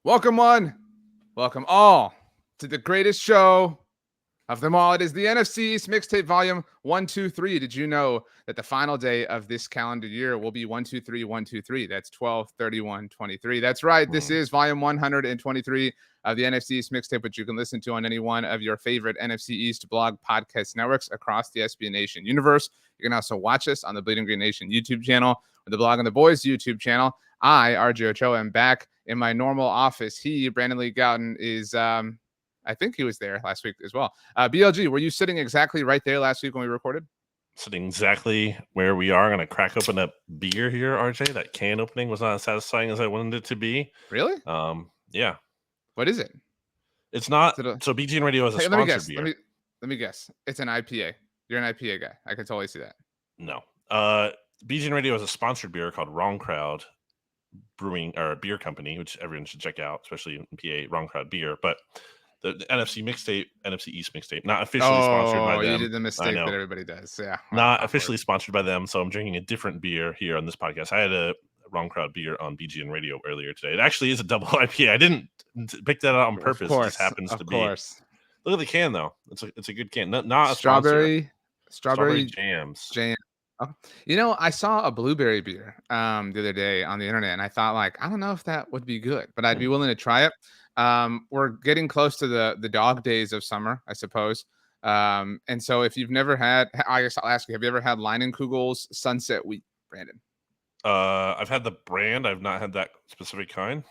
Welcome one, welcome all to the greatest show of them all. It is the NFC East Mixtape Volume 123. Did you know that the final day of this calendar year will be 123-123? That's 12/31/23. That's right. This is Volume 123 of the NFC East Mixtape, which you can listen to on any one of your favorite NFC East blog podcast networks across the SB Nation universe. You can also watch us on the Bleeding Green Nation YouTube channel or the Blog on the Boys YouTube channel. I, RJ Ochoa, am back in my normal office. Brandon Lee Gowton, is I think he was there last week as well. BLG, were you sitting exactly right there last week when we recorded? Sitting exactly where we are. I'm going to crack open a beer here, RJ. That can opening was not as satisfying as I wanted it to be. Really? Yeah. What is it? It's not. So BGN Radio is a sponsored beer. Let me guess. It's an IPA. You're an IPA guy. I can totally see that. No. BGN Radio is a sponsored beer called Wrong Crowd Brewing or Beer Company, which everyone should check out, especially in PA. Wrong Crowd Beer, but the NFC Mixtape, NFC East Mixtape, not officially sponsored by them. Oh, you did the mistake that everybody does. Yeah. Not officially sponsored by them, so I'm drinking a different beer here on this podcast. I had a Wrong Crowd beer on BGN Radio earlier today. It actually is a double IPA. I didn't pick that out on purpose. It just happens to be. Look at the can, though. It's a good can. Not a strawberry jams. You know, I saw a blueberry beer the other day on the internet, and I thought, like, I don't know if that would be good, but I'd be willing to try it. We're getting close to the dog days of summer, I suppose. And so if you've never had, I guess I'll ask you, have you ever had Leinenkugel's Sunset Wheat, Brandon? I've had the brand. I've not had that specific kind.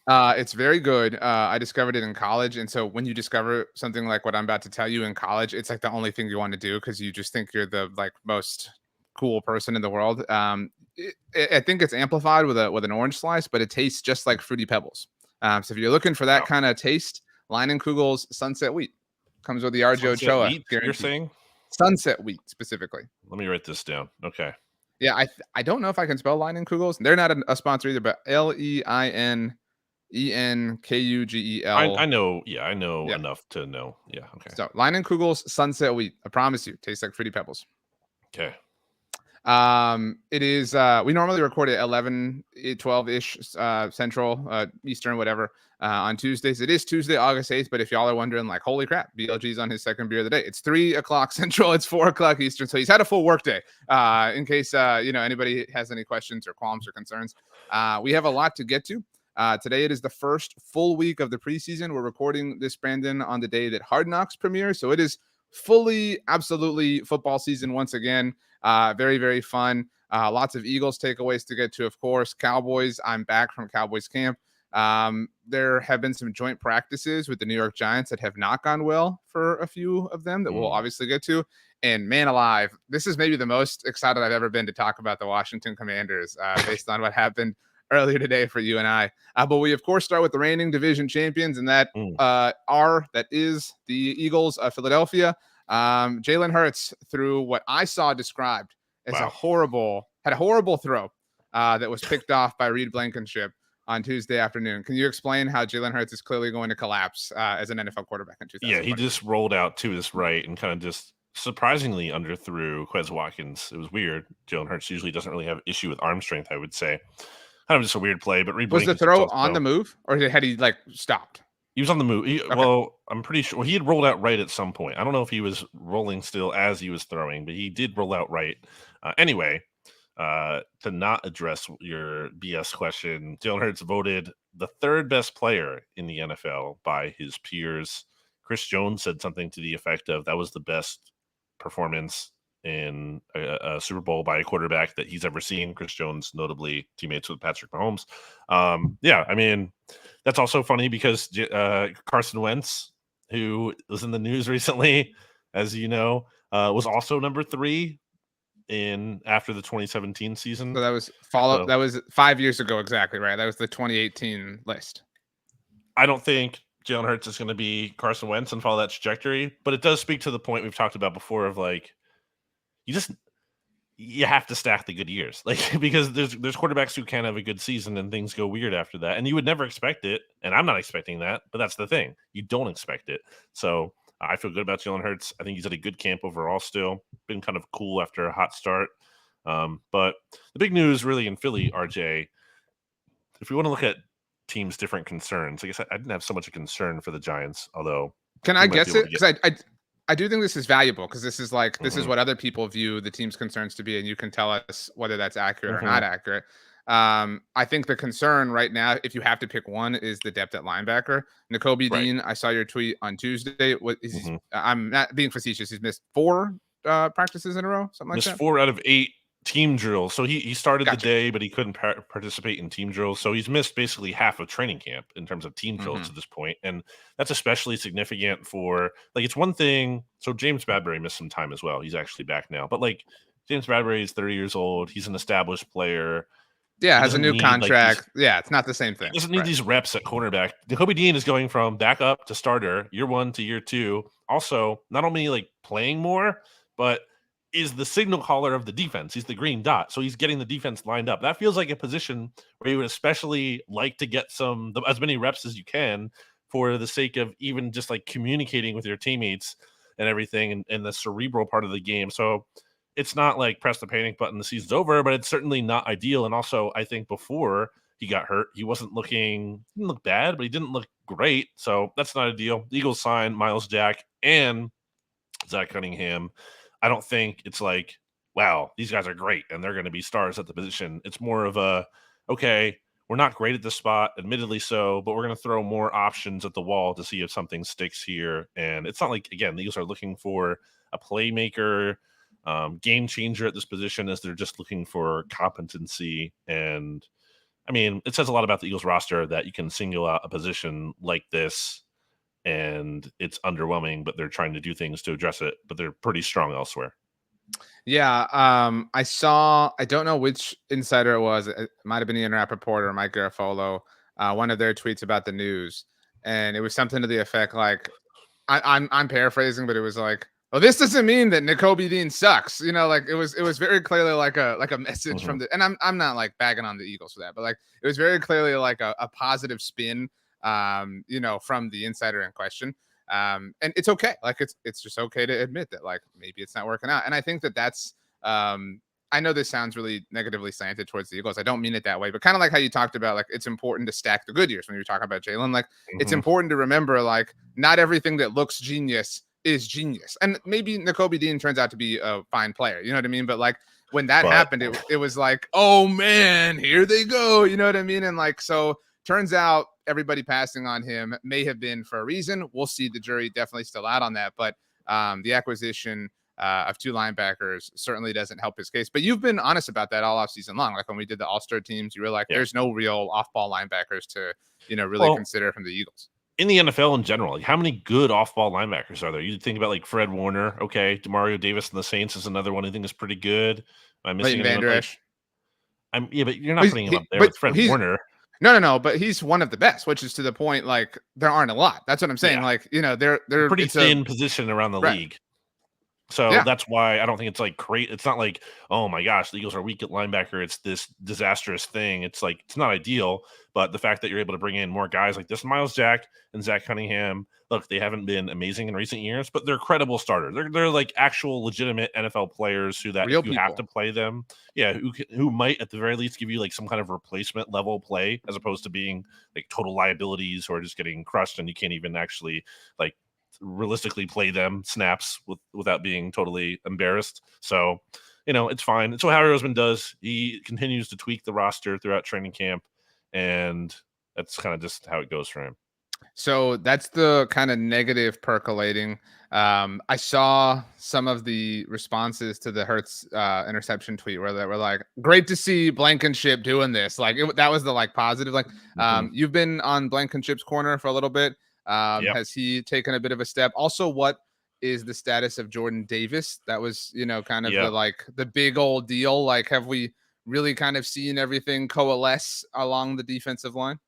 It's very good. I discovered it in college. And so when you discover something like what I'm about to tell you in college, it's like the only thing you want to do because you just think you're the most cool person in the world. I think it's amplified with an orange slice, but it tastes just like Fruity Pebbles. So if you're looking for that kind of taste, Leinenkugel's Sunset Wheat comes with the RJ Ochoa. You're saying Sunset Wheat specifically. Let me write this down. Okay. Yeah, I don't know if I can spell Leinenkugel's. They're not a sponsor either, but LeinenkuGel. I know. Yeah, I know enough to know. Yeah. Okay. So Leinenkugel's Sunset Wheat. I promise you, tastes like Fruity Pebbles. Okay. It is we normally record at 12-ish Central, Eastern, whatever, on Tuesdays. It is Tuesday, August 8th, but if y'all are wondering, like, holy crap, BLG's on his second beer of the day. It's 3 o'clock Central, it's 4 o'clock Eastern, so he's had a full work day. In case anybody has any questions or qualms or concerns. We have a lot to get to. Today it is the first full week of the preseason. We're recording this, Brandon, on the day that Hard Knocks premieres, so it is fully, absolutely football season once again. Very, very fun. Lots of Eagles takeaways to get to, of course. Cowboys, I'm back from Cowboys camp. There have been some joint practices with the New York Giants that have not gone well for a few of them that we'll obviously get to. And man alive, this is maybe the most excited I've ever been to talk about the Washington Commanders based on what happened earlier today for you and I. But we, of course, start with the reigning division champions, and that is the Eagles of Philadelphia. Jalen Hurts, through what I saw described as a horrible throw that was picked off by Reed Blankenship on Tuesday afternoon. Can you explain how Jalen Hurts is clearly going to collapse as an NFL quarterback in 2020? Yeah, he just rolled out to his right and kind of just surprisingly underthrew Quez Watkins. It was weird. Jalen Hurts usually doesn't really have issue with arm strength, I would say. Kind of just a weird play, but Reed was the throw on the move, or had he stopped? He was on the move. Well, I'm pretty sure he had rolled out right at some point. I don't know if he was rolling still as he was throwing, but he did roll out right. Anyway, to not address your BS question, Jalen Hurts voted the third best player in the NFL by his peers. Chris Jones said something to the effect of that was the best performance in a Super Bowl by a quarterback that he's ever seen. Chris Jones, notably teammates with Patrick Mahomes. Yeah, I mean, that's also funny because Carson Wentz, who was in the news recently, as you know, was also number 3 after the 2017 season. So that was that was 5 years ago, exactly, right? That was the 2018 list. I don't think Jalen Hurts is going to be Carson Wentz and follow that trajectory, but it does speak to the point we've talked about before of like, you have to stack the good years, like, because there's quarterbacks who can have a good season and things go weird after that, and you would never expect it, and I'm not expecting that, but that's the thing, you don't expect it. So I feel good about Jalen Hurts. I think he's at a good camp overall. Still been kind of cool after a hot start, but the big news really in Philly, RJ, if we want to look at team's different concerns. I guess I didn't have so much a concern for the Giants, although Can we I might be guess able it? to get. Because I do think this is valuable because this is like this is Mhm, what other people view the team's concerns to be, and you can tell us whether that's accurate or mhm, not accurate. I think the concern right now, if you have to pick one, is the depth at linebacker. N'Kobe right. Dean, I saw your tweet on Tuesday. What is he? Mhm. I'm not being facetious. He's missed 4 practices in a row, something like Missed that. 4 out of 8 team drills. So he started the Gotcha. day, but he couldn't participate in team drills. So he's missed basically half of training camp in terms of team drills Hmm. to this point, and that's especially significant for like it's one thing. So James Bradbury missed some time as well. He's actually back now, but like James Bradbury is 30 years old. He's an established player. Yeah, He has a doesn't new need like these. contract. Yeah, it's not the same He thing, doesn't need right? these reps at cornerback. Jacoby Dean is going from backup to starter, year 1 to year 2. Also, not only like playing more, but is the signal caller of the defense. He's the green dot, so he's getting the defense lined up. That feels like a position where you would especially like to get as many reps as you can for the sake of even just like communicating with your teammates and everything, and the cerebral part of the game. So it's not like press the panic button, the season's over, but it's certainly not ideal. And also, I think before he got hurt, he didn't look bad, but he didn't look great. So that's not ideal. The Eagles signed Miles Jack and Zach Cunningham. I don't think it's like, wow, these guys are great and they're going to be stars at the position. It's more of a, okay, we're not great at this spot, admittedly so, but we're going to throw more options at the wall to see if something sticks here. And it's not like, again, the Eagles are looking for a playmaker, game changer at this position, as they're just looking for competency. And I mean, it says a lot about the Eagles roster that you can single out a position like this and it's underwhelming, but they're trying to do things to address it, but they're pretty strong elsewhere. Yeah, I don't know which insider it was. It might have been Ian Rappaport or Mike Garafolo, one of their tweets about the news. And it was something to the effect like, I'm paraphrasing, but it was like, well, this doesn't mean that N'Kobe Dean sucks. Like it was very clearly like a message Mhm. from and I'm not like bagging on the Eagles for that, but like it was very clearly like a positive spin, from the insider in question. And it's okay. Like it's just okay to admit that like maybe it's not working out. And I think that that's I know this sounds really negatively slanted towards the Eagles. I don't mean it that way, but kind of like how you talked about, like it's important to stack the good years when you're talking about Jalen. Like it's Mhm. important to remember, like not everything that looks genius is genius. And maybe N'Kobe Dean turns out to be a fine player. You know what I mean? But like when that But happened, it was like, oh man, here they go. You know what I mean? And like so turns out everybody passing on him may have been for a reason. We'll see. The jury definitely still out on that, but the acquisition of 2 linebackers certainly doesn't help his case. But you've been honest about that all off season long. Like when we did the All-Star teams, you were like, yeah. there's no real off-ball linebackers to, really Well, consider from the Eagles. in the NFL in general, like how many good off-ball linebackers are there? You think about like Fred Warner, okay, Demario Davis and the Saints is another one I think is pretty good. Am I missing Leighton anyone? Vander Like, Esch. yeah, but you're not putting him up there But with Fred he's Warner. no, but he's one of the best, which is to the point. Like there aren't a lot. That's what I'm saying. Yeah, Like a they're pretty it's a thin position around the right. league. So Yeah, that's why I don't think it's like great. It's not like, oh my gosh, the Eagles are weak at linebacker. It's this disastrous thing. It's like, it's not ideal. But the fact that you're able to bring in more guys like this, Miles Jack and Zach Cunningham, look, they haven't been amazing in recent years, but they're credible starters. They're like actual legitimate NFL players who that real if you have to people. play them, yeah, who might at the very least give you like some kind of replacement level play as opposed to being like total liabilities or just getting crushed and you can't even actually like realistically play them snaps without being totally embarrassed. So, it's fine. It's what Harry Roseman does. He continues to tweak the roster throughout training camp, and that's kind of just how it goes for him. So that's the kind of negative percolating. I saw some of the responses to the Hertz interception tweet where they were like, "Great to see Blankenship doing this." Like that was the like positive. Like Hmm. you've been on Blankenship's corner for a little bit. Yep. Has he taken a bit of a step? Also, what is the status of Jordan Davis? That was kind of Yeah. the big old deal. Like, have we really kind of seen everything coalesce along the defensive line?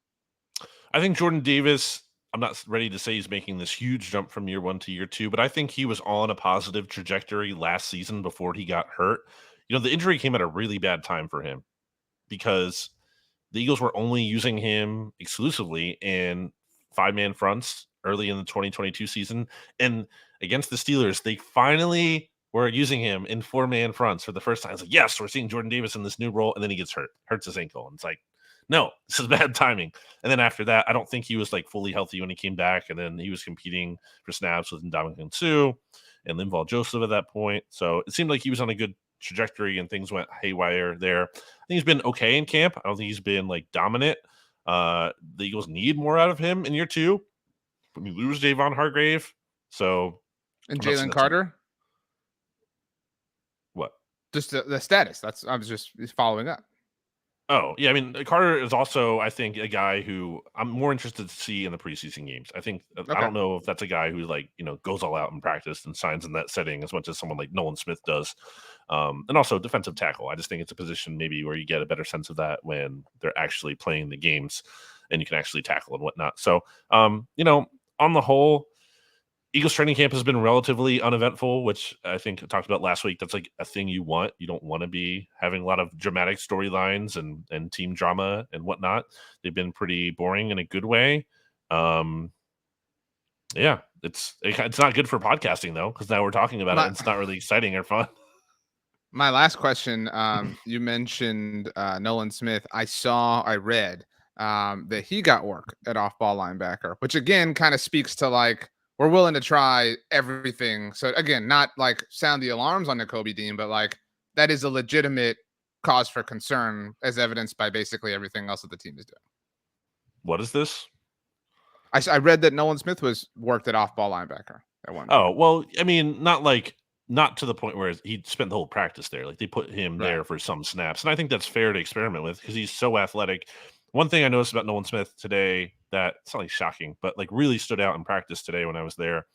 I think Jordan Davis, I'm not ready to say he's making this huge jump from year 1 to year 2, but I think he was on a positive trajectory last season before he got hurt. The injury came at a really bad time for him because the Eagles were only using him exclusively in 5-man fronts early in the 2022 season. And against the Steelers, they finally were using him in 4-man fronts for the first time. It's like, yes, we're seeing Jordan Davis in this new role. And then he gets hurt, hurts his ankle. And it's like, No, this is bad timing. And then after that, I don't think he was like fully healthy when he came back. And then he was competing for snaps with Ndamukong Suh and Linval Joseph at that point. So it seemed like he was on a good trajectory and things went haywire there. I think he's been okay in camp. I don't think he's been like dominant. The Eagles need more out of him in year 2. We lose Javon Hargrave. So and Jalen Carter. What? Just the status. I was just following up. Oh, yeah. I mean, Carter is also, I think, a guy who I'm more interested to see in the preseason games. I think, I don't know if that's a guy who, like, goes all out in practice and signs in that setting as much as someone like Nolan Smith does. And also defensive tackle. I just think it's a position maybe where you get a better sense of that when they're actually playing the games and you can actually tackle and whatnot. So, on the whole, Eagles training camp has been relatively uneventful, which I think I talked about last week. That's like a thing you want. You don't want to be having a lot of dramatic storylines and team drama and whatnot. They've been pretty boring in a good way. Yeah, it's not good for podcasting though, because now we're talking about it. And it's not really exciting or fun. My last question, you mentioned Nolan Smith. I read that he got work at off-ball linebacker, which again kind of speaks to like, we're willing to try everything. So again, not like sound the alarms on Nakobe Dean, but like that is a legitimate cause for concern as evidenced by basically everything else that the team is doing. What is this? I read that Nolan Smith was worked at off-ball linebacker at one point. Oh, well, I mean, not to the point where he spent the whole practice there. Like they put him there for some snaps. And I think that's fair to experiment with because he's so athletic. One thing I noticed about Nolan Smith today that it's not like shocking, but like really stood out in practice today when I was there.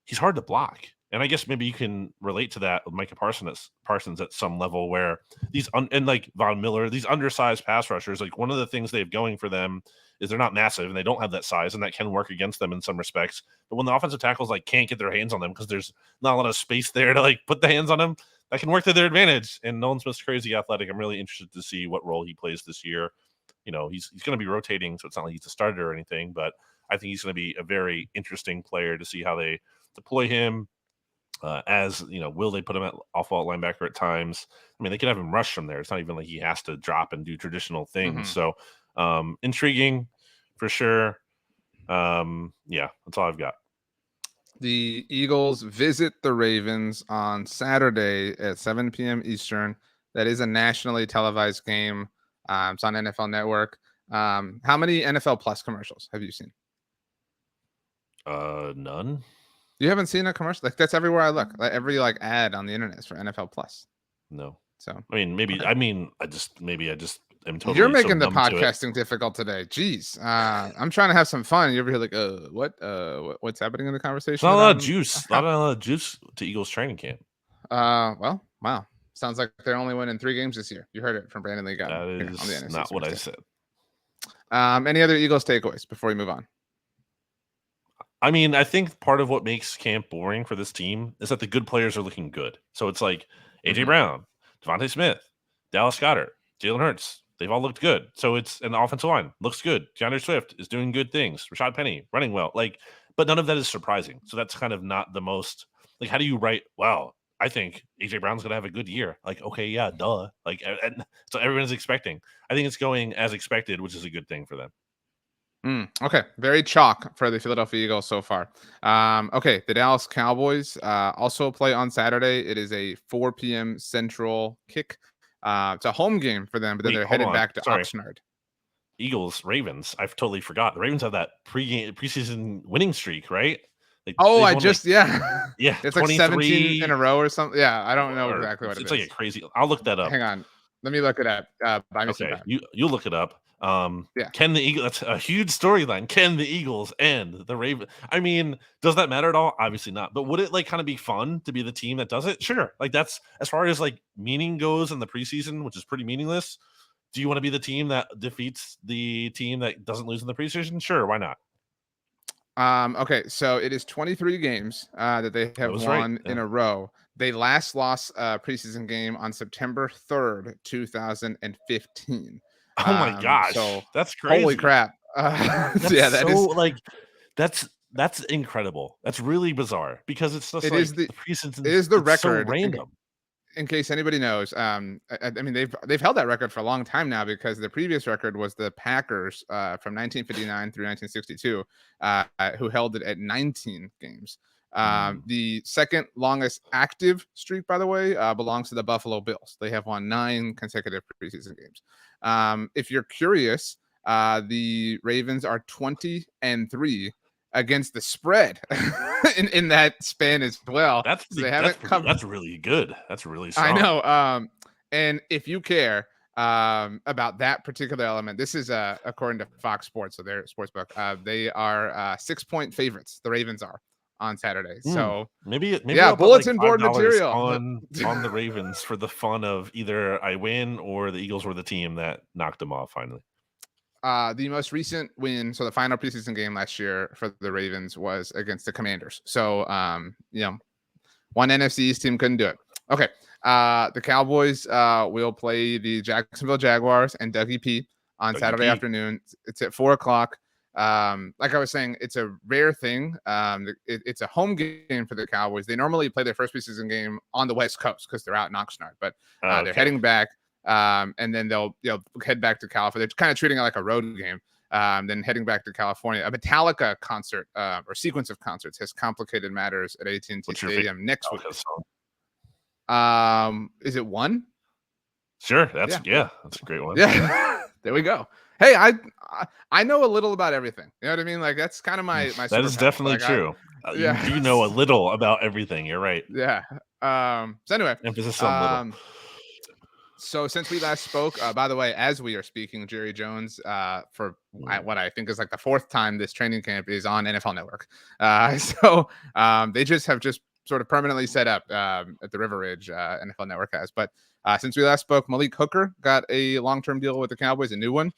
He's hard to block. And I guess maybe you can relate to that with Micah Parsons at some level where and like Von Miller, these undersized pass rushers, like one of the things they have going for them is they're not massive and they don't have that size and that can work against them in some respects. But when the offensive tackles like can't get their hands on them because there's not a lot of space there to like put the hands on them, that can work to their advantage. And Nolan Smith's crazy athletic. I'm really interested to see what role he plays this year. He's going to be rotating, so it's not like he's a starter or anything, but I think he's going to be a very interesting player to see how they deploy him. Will they put him at off-ball linebacker at times? I mean, they could have him rush from there. It's not even like he has to drop and do traditional things. So intriguing for sure. Yeah, that's all I've got. The Eagles visit the Ravens on Saturday at 7 p.m. Eastern. That is a nationally televised game. It's on NFL Network. How many NFL Plus commercials have you seen? None. You haven't seen a commercial? Like that's everywhere I look. Like every like ad on the internet is for NFL Plus. No. So I mean, maybe. Okay. I mean, I just am totally. You're making the podcasting difficult today. Jeez. I'm trying to have some fun. You're over here like, what's happening in the conversation? Not a lot of juice. Not a lot of juice to Eagles training camp. Well, wow. Sounds like they're only winning 3 games this year. You heard it from Brandon Lee. That is not what I said. Any other Eagles takeaways before we move on? I mean, I think part of what makes camp boring for this team is that the good players are looking good. So it's like AJ Brown, Devontae Smith, Dallas Goedert, Jalen Hurts. They've all looked good. So it's an offensive line looks good. DeAndre Swift is doing good things. Rashad Penny running well. But none of that is surprising. So that's kind of not the most like. How do you write? Wow, I think AJ Brown's gonna have a good year. Like, okay, yeah, duh. Like, and so everyone's expecting. I think it's going as expected, which is a good thing for them. Okay, very chalk for the Philadelphia Eagles so far. Okay, the Dallas Cowboys also play on Saturday. It is a 4 p.m. Central kick. It's a home game for them, but then they're headed back to Oxnard. Eagles, Ravens. I totally forgot. The Ravens have that preseason winning streak, right? Yeah. Yeah, it's like 17 in a row or something. Yeah, I don't know exactly what it is. It's like a crazy. I'll look that up. Hang on, let me look it up. Okay, you look it up. Yeah. Can the Eagles? That's a huge storyline. Can the Eagles and the Ravens? I mean, does that matter at all? Obviously not. But would it like kind of be fun to be the team that does it? Sure. Like that's as far as like meaning goes in the preseason, which is pretty meaningless. Do you want to be the team that defeats the team that doesn't lose in the preseason? Sure, why not? Okay, so it is 23 games that they have won in a row. They last lost a preseason game on September 3rd, 2015. Oh my gosh, so that's crazy! Holy crap! That's incredible. That's really bizarre because it's just the preseason. It is the record. So random. in case anybody knows, I mean they've held that record for a long time now, because the previous record was the Packers from 1959 through 1962, who held it at 19 games. The second longest active streak, by the way, belongs to the Buffalo Bills. They have won 9 consecutive preseason games. If you're curious, the Ravens are 20-3 against the spread in that span as well. That's so they haven't that's really good. That's really strong. I know. And if you care about that particular element, this is according to Fox Sports, so their sportsbook. They are 6-point favorites. The Ravens are on Saturday. So maybe yeah, I'll bulletin put, like, board material on the Ravens for the fun of either I win or the Eagles were the team that knocked them off finally. The most recent win, so the final preseason game last year for the Ravens was against the Commanders. So, one NFC East team couldn't do it. Okay. The Cowboys will play the Jacksonville Jaguars and Dougie P on Saturday afternoon. It's at 4:00. Like I was saying, it's a rare thing. It's a home game for the Cowboys. They normally play their first preseason game on the West Coast because they're out in Oxnard, but they're heading back. And then they'll head back to California. They're kind of treating it like a road game. Then heading back to California. A Metallica concert or sequence of concerts has complicated matters at AT&T Stadium next week. Is it one? Sure, that's a great one. Yeah, there we go. Hey, I know a little about everything. You know what I mean? Like that's kind of my. That is definitely true. You know a little about everything. You're right. Yeah. So anyway, emphasis on little. So since we last spoke, by the way, as we are speaking, Jerry Jones, for what I think is like the 4th time this training camp is on NFL Network. So they have just sort of permanently set up at the River Ridge. NFL Network has. But since we last spoke, Malik Hooker got a long-term deal with the Cowboys, a new one.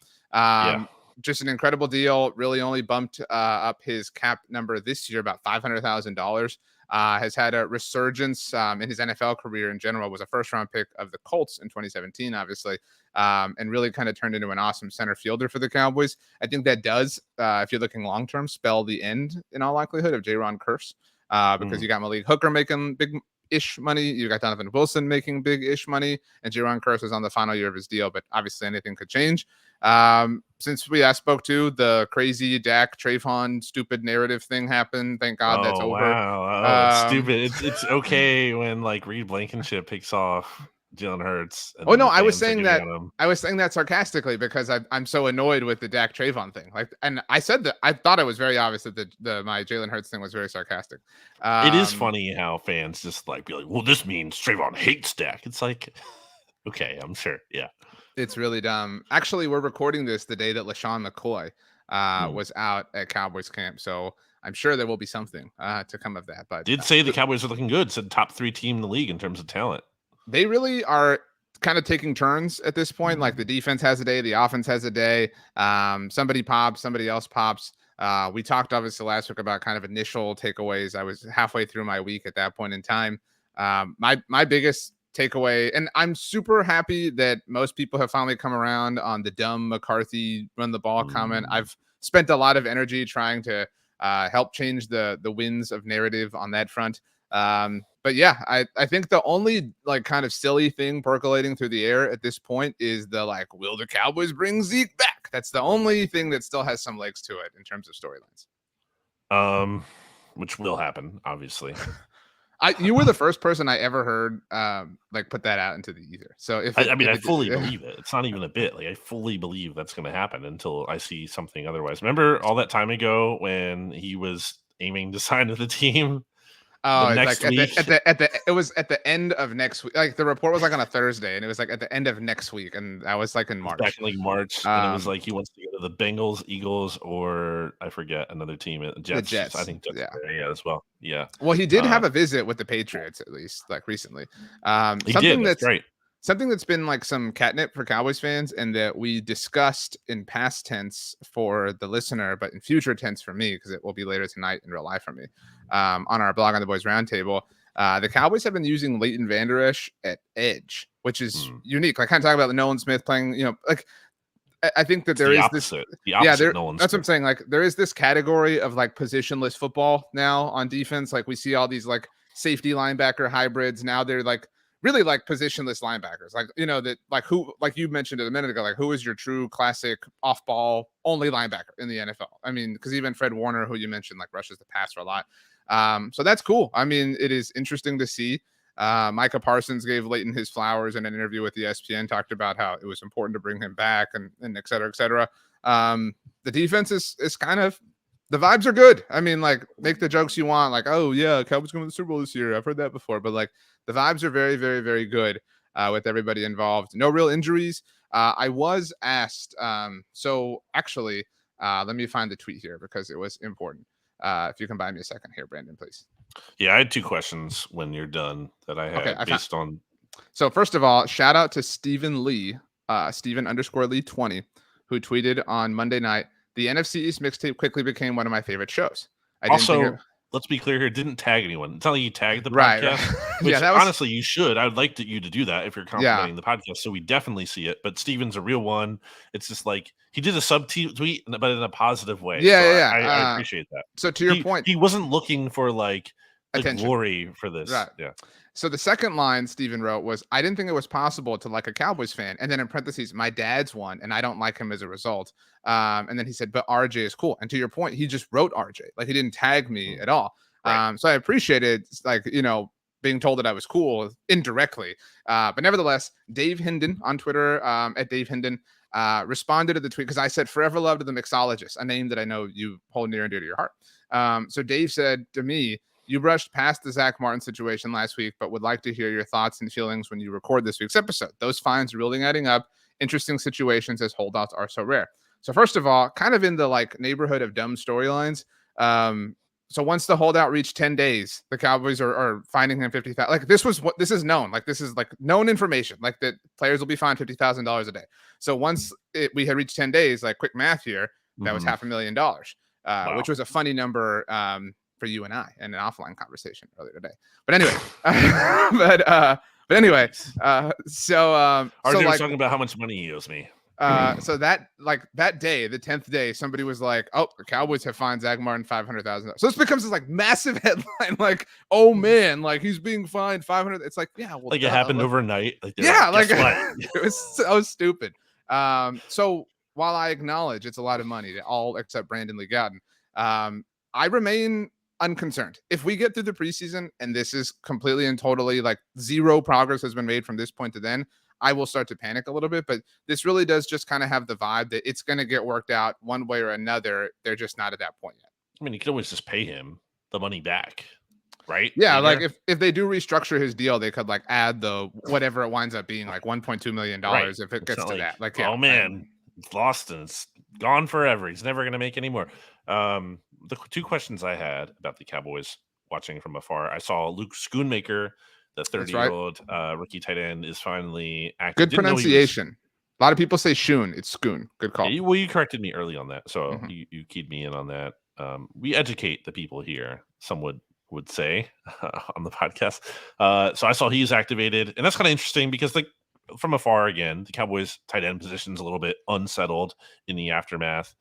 Just an incredible deal. Really only bumped up his cap number this year about $500,000. Has had a resurgence in his NFL career in general, was a first-round pick of the Colts in 2017, obviously, and really kind of turned into an awesome center fielder for the Cowboys. I think that does, if you're looking long-term, spell the end, in all likelihood, of Jaron Kearse, because you got Malik Hooker making big-ish money, you got Donovan Wilson making big-ish money, and Jaron Kearse is on the final year of his deal, but obviously anything could change. Since we last spoke to, the crazy Dak Trayvon stupid narrative thing happened. Thank God that's over. Wow. Stupid. It's okay when like Reed Blankenship picks off Jalen Hurts. Oh no, I was saying that sarcastically because I'm so annoyed with the Dak Trayvon thing. Like, and I said that I thought it was very obvious that my Jalen Hurts thing was very sarcastic. It is funny how fans just like be like, well, this means Trayvon hates Dak. It's like, okay, I'm sure. Yeah. It's really dumb. Actually, we're recording this the day that LaShawn McCoy was out at Cowboys camp. So I'm sure there will be something to come of that. But did say the Cowboys are looking good. Said top 3 team in the league in terms of talent. They really are kind of taking turns at this point. Like the defense has a day, the offense has a day. Somebody pops, somebody else pops. We talked obviously last week about kind of initial takeaways. I was halfway through my week at that point in time. My biggest takeaway, and I'm super happy that most people have finally come around on the dumb McCarthy run the ball comment. I've spent a lot of energy trying to help change the winds of narrative on that front. But yeah, I think the only like kind of silly thing percolating through the air at this point is the like, will the Cowboys bring Zeke back? That's the only thing that still has some legs to it in terms of storylines. Which will happen, obviously. You were the first person I ever heard like put that out into the ether. So I fully believe it. It's not even a bit. Like I fully believe that's going to happen until I see something otherwise. Remember all that time ago when he was aiming to sign with the team? Oh, next week. It was at the end of next week. Like the report was like on a Thursday, and it was like at the end of next week, and that was like in March. Back in like March, and it was like he wants to go to the Bengals, Eagles, or I forget another team. Jets. The Jets. I think Jets. Yeah, as well. Yeah. Well, he did have a visit with the Patriots at least, like recently. He did. That's right. Something that's been like some catnip for Cowboys fans, and that we discussed in past tense for the listener, but in future tense for me, because it will be later tonight in real life for me, on our blog on the Boys Roundtable. The Cowboys have been using Leighton Vander Esch at edge, which is unique. Like kind of talking about the Nolan Smith playing, like I think that there is opposite. The opposite. Nolan that's Smith. What I'm saying. Like there is this category of like positionless football now on defense. Like we see all these like safety linebacker hybrids. Now they're like really like positionless linebackers, like, you know, that like who, like you mentioned it a minute ago, like who is your true classic off ball only linebacker in the NFL? I mean, because even Fred Warner, who you mentioned, like rushes the passer a lot. So that's cool. I mean, it is interesting to see. Micah Parsons gave Leighton his flowers in an interview with ESPN, talked about how it was important to bring him back and et cetera, et cetera. The defense is kind of, the vibes are good. I mean, like, make the jokes you want, like, oh yeah, Cowboys going to the Super Bowl this year. I've heard that before, but like the vibes are very, very, very good with everybody involved. No real injuries. I was asked. So actually, let me find the tweet here because it was important. If you can buy me a second here, Brandon, please. Yeah, I had 2 questions when you're done that I had based on. So first of all, shout out to Stephen Lee, Stephen_Lee 20, who tweeted on Monday night, the NFC East Mixtape quickly became one of my favorite shows. Let's be clear here, didn't tag anyone. It's not like you tagged the right, podcast, right. which honestly you should. I would like you to do that if you're complimenting the podcast, so we definitely see it. But Steven's a real one. It's just like he did a tweet, but in a positive way. I appreciate that. So to your point, he wasn't looking for like the attention. Glory for this. Right. Yeah. So the second line Steven wrote was, I didn't think it was possible to like a Cowboys fan. And then in parentheses, my dad's one, and I don't like him as a result. And then he said, but RJ is cool. And to your point, he just wrote RJ. Like, he didn't tag me at all. Right. So I appreciated, like, you know, being told that I was cool indirectly. But nevertheless, Dave Hinden on Twitter, at Dave Hinden, responded to the tweet because I said, forever loved the mixologist, a name that I know you hold near and dear to your heart. So Dave said to me, you brushed past the Zach Martin situation last week, but would like to hear your thoughts and feelings when you record this week's episode. Those fines really adding up. Interesting situations as holdouts are so rare. So first of all, kind of in the like neighborhood of dumb storylines. So once the holdout reached 10 days, the Cowboys are fining him $50,000. Like, this is known. Like, this is like known information. Like, that players will be fined $50,000 a day. So once we had reached 10 days, like quick math here, that was $500,000, wow. Which was a funny number. For you and I in an offline conversation earlier today. But anyway, so RJ was talking about how much money he owes me. So that day, the 10th day, somebody was like, oh, the Cowboys have fined Zach Martin $500,000. So this becomes this like massive headline, like, oh man, like he's being fined $500,000. It's like, yeah, well, like it happened overnight. Like, yeah, like it was so stupid. So while I acknowledge it's a lot of money to all except Brandon Lee Gowton, I remain unconcerned. If we get through the preseason and this is completely and totally like zero progress has been made from this point to then, I will start to panic a little bit. But this really does just kind of have the vibe that it's going to get worked out one way or another. They're just not at that point yet. I mean, you could always just pay him the money back, right? Yeah, like if they do restructure his deal, they could like add the whatever it winds up being, like $1.2 million if it gets to that. Like, oh man, it's lost and it's gone forever. He's never going to make any more. The 2 questions I had about the Cowboys watching from afar, I saw Luke Schoonmaker, the 30-year-old rookie tight end, is finally active. Good pronunciation. A lot of people say Schoon. It's Schoon. Good call. Well, you corrected me early on that, so you keyed me in on that. We educate the people here, some would say on the podcast. So I saw he's activated, and that's kind of interesting because, like, from afar again, the Cowboys tight end position is a little bit unsettled in the aftermath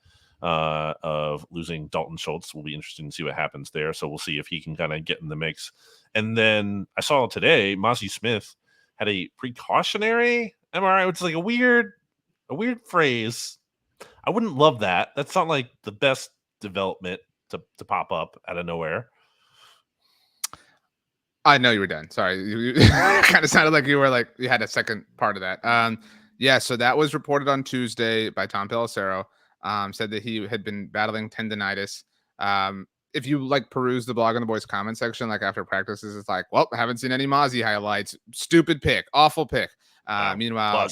of losing Dalton Schultz. Will be interesting to see what happens there. So we'll see if he can kind of get in the mix. And then I saw today Mozzie Smith had a precautionary MRI, which is like a weird phrase. I wouldn't love that. That's not like the best development to pop up out of nowhere. I know you were done. Sorry. You kind of sounded like you were like you had a second part of that. Yeah, so that was reported on Tuesday by Tom Pelissero. Said that he had been battling tendonitis. If you like peruse the blog in the boys comment section, like after practices, it's like, well, haven't seen any Mozzie highlights. Stupid pick, awful pick. Meanwhile,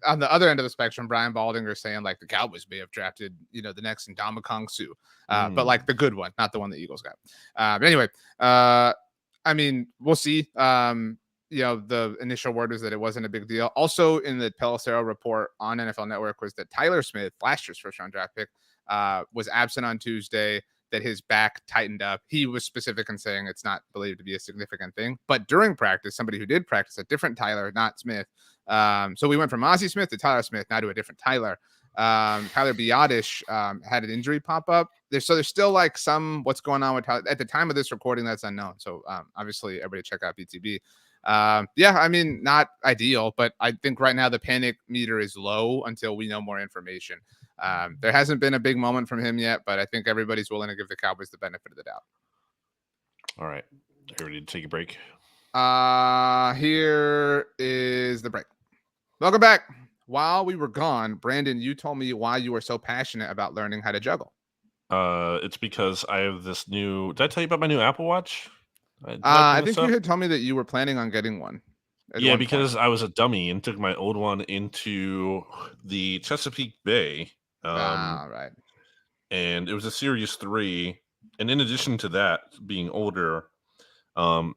on the other end of the spectrum, Brian Baldinger saying like the Cowboys may have drafted, you know, the next Ndamukong Suh, but like the good one, not the one the Eagles got. But anyway, I mean, we'll see. You know, the initial word was that it wasn't a big deal. Also in the Pelissero report on NFL Network was that Tyler Smith, last year's first-round draft pick, was absent on Tuesday, that his back tightened up. He was specific in saying it's not believed to be a significant thing. But during practice, somebody who did practice, a different Tyler, not Smith. So we went from Mozzie Smith to Tyler Smith, now to a different Tyler. Tyler Biadasz had an injury pop up. There's still like some what's going on with Tyler. At the time of this recording, that's unknown. So obviously everybody check out BTB. Yeah, I mean, not ideal, but I think right now the panic meter is low until we know more information. There hasn't been a big moment from him yet, but I think everybody's willing to give the Cowboys the benefit of the doubt. All right. Are you ready to take a break? Here is the break. Welcome back. While we were gone, Brandon, you told me why you were so passionate about learning how to juggle. It's because I have this new. Did I tell you about my new Apple Watch? I think you had told me that you were planning on getting one. Yeah, because I was a dummy and took my old one into the Chesapeake Bay. Right. And it was a Series 3. And in addition to that, being older, I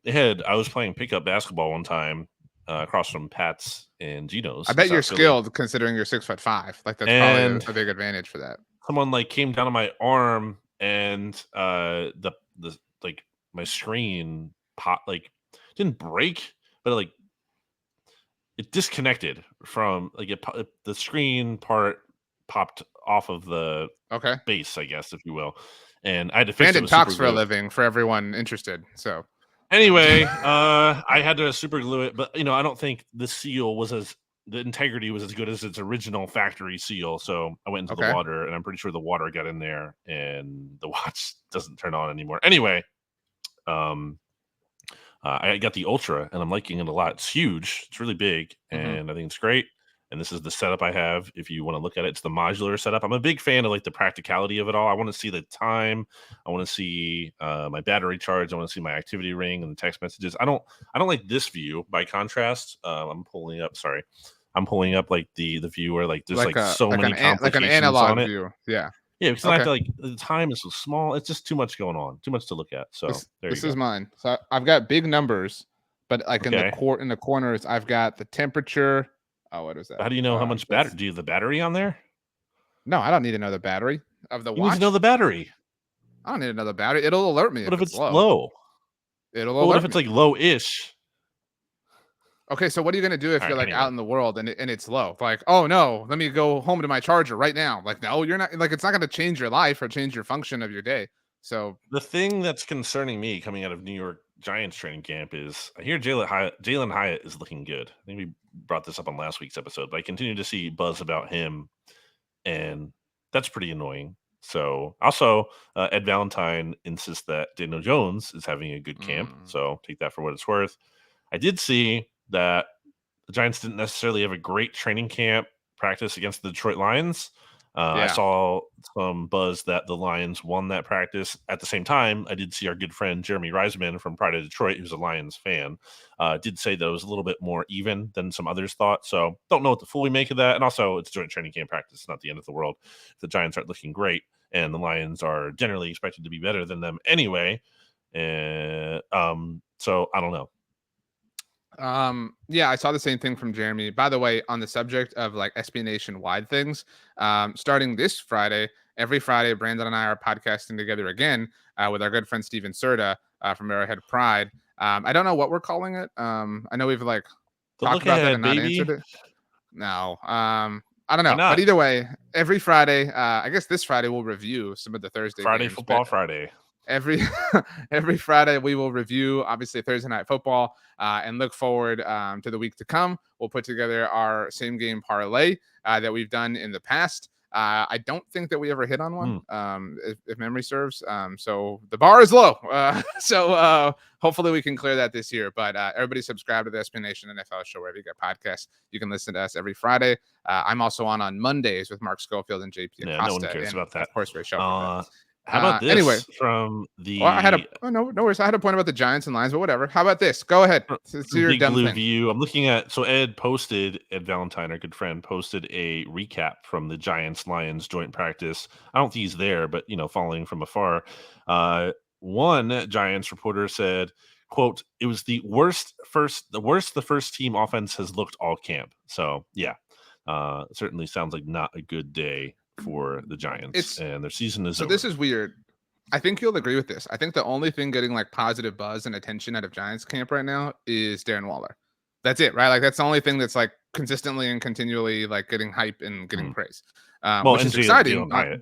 was playing pickup basketball one time across from Pat's and Gino's. I bet you're skilled considering you're 6'5". Like that's probably a big advantage for that. Someone like came down on my arm and the like my screen didn't break, but it disconnected from the screen part popped off of the base, I guess, if you will. And I had to fix it. Brandon talks for a living for everyone interested. So anyway, I had to super glue it, but I don't think the integrity was as good as its original factory seal. So I went into the water, and I'm pretty sure the water got in there, and the watch doesn't turn on anymore. Anyway, I got the Ultra, and I'm liking it a lot. It's huge. It's really big, and I think it's great. And this is the setup I have. If you want to look at it, it's the modular setup. I'm a big fan of the practicality of it all. I want to see the time. I want to see my battery charge. I want to see my activity ring and the text messages. I don't like this view. By contrast, I'm pulling up the view where there's so many complications like an analog on it. view. Yeah. Yeah, because I have to the time is so small. It's just too much going on, too much to look at. So this is mine. So I've got big numbers, but in the corners, I've got the temperature. Oh, what is that? How do you know how much battery? Do you have the battery on there? No, I don't need to know the battery of the watch. You need to know the battery. I don't need to know the battery. It'll alert me. What if it's low? It'll alert what if it's low-ish? Okay, so what are you gonna do if you're out in the world and it's low? Oh no, let me go home to my charger right now. No, you're not. It's not gonna change your life or change your function of your day. So the thing that's concerning me coming out of New York Giants training camp is I hear Jalen Hyatt is looking good. I think we brought this up on last week's episode, but I continue to see buzz about him, and that's pretty annoying. So also, Ed Valentine insists that Daniel Jones is having a good camp. So take that for what it's worth. I did see that the Giants didn't necessarily have a great training camp practice against the Detroit Lions. I saw some buzz that the Lions won that practice. At the same time, I did see our good friend Jeremy Reisman from Pride of Detroit, who's a Lions fan, did say that it was a little bit more even than some others thought. So don't know what to fully make of that. And also, it's joint training camp practice. It's not the end of the world. If the Giants aren't looking great, and the Lions are generally expected to be better than them anyway. So I don't know. Yeah, I saw the same thing from Jeremy. By the way, on the subject of SB Nation wide things, starting this Friday, every Friday, Brandon and I are podcasting together again with our good friend Steven Serta from Arrowhead Pride. I don't know what we're calling it. I know we've talked about that and not answered it. No. I don't know. But either way, every Friday, I guess this Friday we'll review some of the Thursday Friday games, Football Friday. Every Friday we will review obviously Thursday Night Football and look forward to the week to come. We'll put together our same game parlay that we've done in the past. I don't think that we ever hit on one, if memory serves. So the bar is low. So hopefully we can clear that this year. But everybody subscribe to the SB Nation NFL show wherever you get podcasts. You can listen to us every Friday. I'm also on Mondays with Mark Schofield and JP Acosta. No one cares about that. Of course, Ray Shelby. How about this? Anyway, from the no worries. I had a point about the Giants and Lions, but whatever. How about this? Go ahead. It's your dumb thing. View. I'm looking at Ed Valentine, our good friend, posted a recap from the Giants Lions joint practice. I don't think he's there, but following from afar. One Giants reporter said, quote, "It was the worst the first team offense has looked all camp." So yeah, certainly sounds like not a good day for the Giants, and their season is over. This is weird. I think you'll agree with this. I think the only thing getting positive buzz and attention out of Giants camp right now is Darren Waller. That's it, right? That's the only thing that's consistently and continually getting hype and getting praise. Which is exciting. Yeah.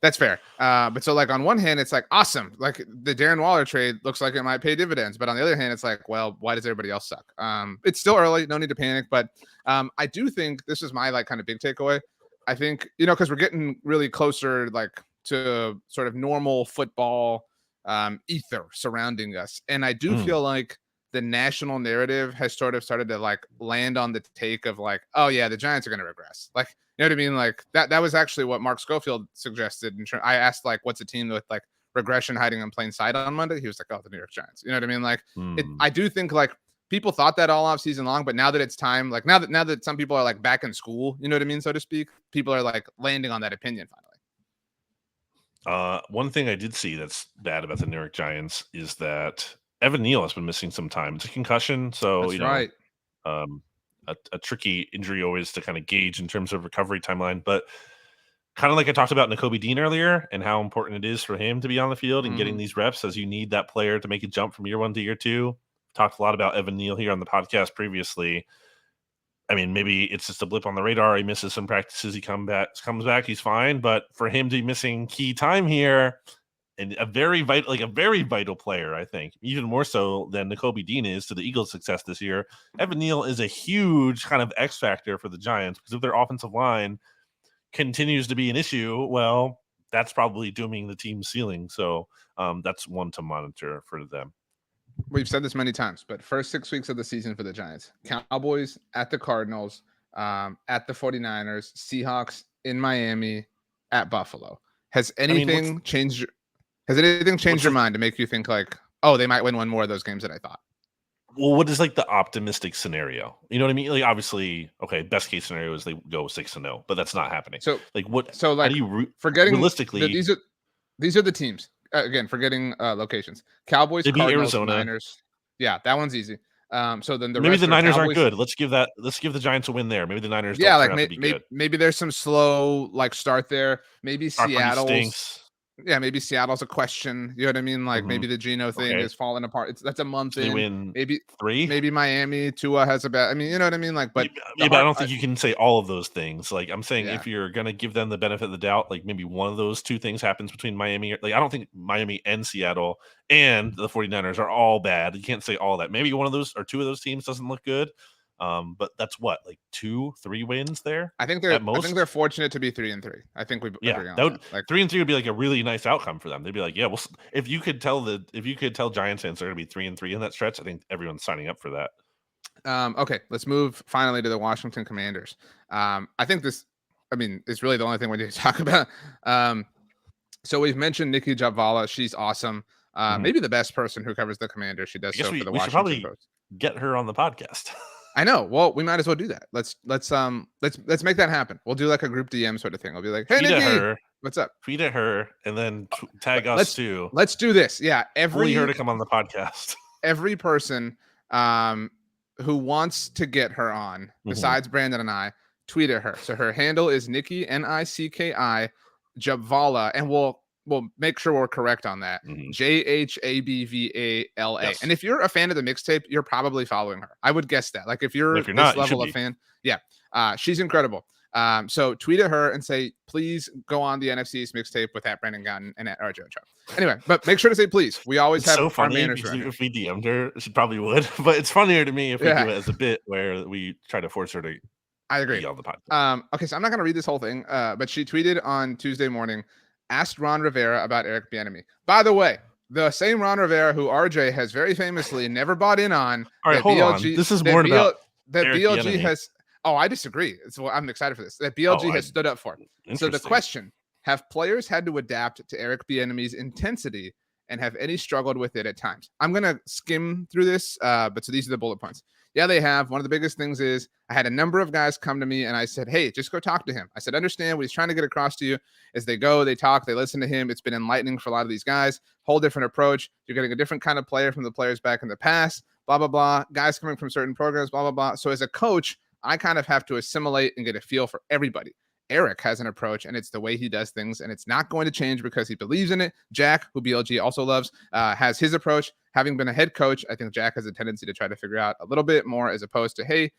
That's fair. But so like on one hand, it's like awesome. Like the Darren Waller trade looks like it might pay dividends. But on the other hand, it's like, well, why does everybody else suck? It's still early. No need to panic. But I do think this is my like kind of big takeaway. I think, because we're getting really closer like to sort of normal football ether surrounding us. And I do feel like the national narrative has sort of started to like land on the take of like, oh yeah, the Giants are going to regress. Like, you know what I mean? Like that was actually what Mark Schofield suggested. And I asked like, what's a team with like regression hiding in plain sight on Monday? He was like, oh, the New York Giants. You know what I mean? Like I do think like people thought that all off season long, but now that it's time, like now that some people are like back in school, you know what I mean? So to speak, people are like landing on that opinion finally. One thing I did see that's bad about the New York Giants is that Evan Neal has been missing some time. It's a concussion, so That's right. A tricky injury always to kind of gauge in terms of recovery timeline. But kind of like I talked about Nakobe Dean earlier and how important it is for him to be on the field and getting these reps, as you need that player to make a jump from year one to year two. Talked a lot about Evan Neal here on the podcast previously. I mean, maybe it's just a blip on the radar. He misses some practices. He comes back. He's fine. But for him to be missing key time here, and a very vital player, I think, even more so than Nakobe Dean is to the Eagles' success this year. Evan Neal is a huge kind of X factor for the Giants, because if their offensive line continues to be an issue, well, that's probably dooming the team's ceiling. So that's one to monitor for them. We've said this many times, but first 6 weeks of the season for the Giants: Cowboys, at the Cardinals, at the 49ers, Seahawks, in Miami, at Buffalo. Has anything changed? Has anything changed your mind to make you think like, oh, they might win one more of those games than I thought? Well, what is like the optimistic scenario? You know what I mean? Like, obviously, okay, best case scenario is they go 6-0, but that's not happening. So like, what? So like, how do you forgetting realistically? These are the teams. Again, forgetting locations: Cowboys, Cardinals, Arizona, Niners. Yeah, that one's easy. So then maybe the Niners Cowboys aren't good. Let's give the Giants a win there. Maybe the Niners don't turn out to be good. Maybe there's some slow like start there. Maybe Seattle stinks. Yeah, maybe Seattle's a question. You know what I mean? Like maybe the Geno thing is falling apart. That's a month in. They win maybe 3. Maybe Miami, Tua has a bad. I mean, you know what I mean? Like, but but I don't think you can say all of those things. Like, I'm saying, if you're gonna give them the benefit of the doubt, like maybe one of those two things happens between Miami. Like, I don't think Miami and Seattle and the 49ers are all bad. You can't say all that. Maybe one of those or two of those teams doesn't look good. But that's what, like 2-3 wins there. I think they're fortunate to be 3-3. I think we agree on that. Like 3-3 would be like a really nice outcome for them. They'd be like, yeah, well, if you could tell Giants fans they're gonna be 3-3 in that stretch, I think everyone's signing up for that. Okay, let's move finally to the Washington Commanders. I think it's really the only thing we need to talk about. So we've mentioned Nikki Jabvala. She's awesome. Maybe the best person who covers the Commanders. She does so for the Washington Post. Get her on the podcast. I know. Well, we might as well do that. Let's make that happen. We'll do like a group DM sort of thing. I'll be like, hey, tweet Nikki, at her, what's up? Tweet at her and then tag us too. Let's do this. Yeah, Bully her to come on the podcast. Every person who wants to get her on, besides Brandon and I, tweet at her. So her handle is Nikki Nicki Jabvala, and we'll make sure we're correct on that. JHABVALA. Yes. And if you're a fan of the mixtape, you're probably following her. I would guess that. Like if you're this not, level of fan, she's incredible. So tweet at her and say, please go on the NFC East Mixtape with at Brandon Gowton and at RJ Ochoa. Anyway, but make sure to say please. We always have so funny. Our manners if we DM'd her, she probably would. But it's funnier to me if we do it as a bit where we try to force her to. I agree. On the podcast. Okay, so I'm not going to read this whole thing, but she tweeted on Tuesday morning, asked Ron Rivera about Eric Bieniemy. By the way, the same Ron Rivera who RJ has very famously never bought in on. All right, hold on. This is more about that Eric BLG Bieniemy. has. Oh, I disagree. I'm excited for this. That BLG has stood up for. So the question: have players had to adapt to Eric Bieniemy's intensity, and have any struggled with it at times? I'm gonna skim through this, but so these are the bullet points. Yeah, they have. One of the biggest things is I had a number of guys come to me and I said, hey, just go talk to him. I said, understand what he's trying to get across to you. As they go, they talk, they listen to him. It's been enlightening for a lot of these guys. Whole different approach. You're getting a different kind of player from the players back in the past, blah, blah, blah. Guys coming from certain programs, blah, blah, blah. So as a coach, I kind of have to assimilate and get a feel for everybody. Eric has an approach, and it's the way he does things, and it's not going to change because he believes in it. Jack, who BLG also loves, has his approach. Having been a head coach, I think Jack has a tendency to try to figure out a little bit more as opposed to, hey,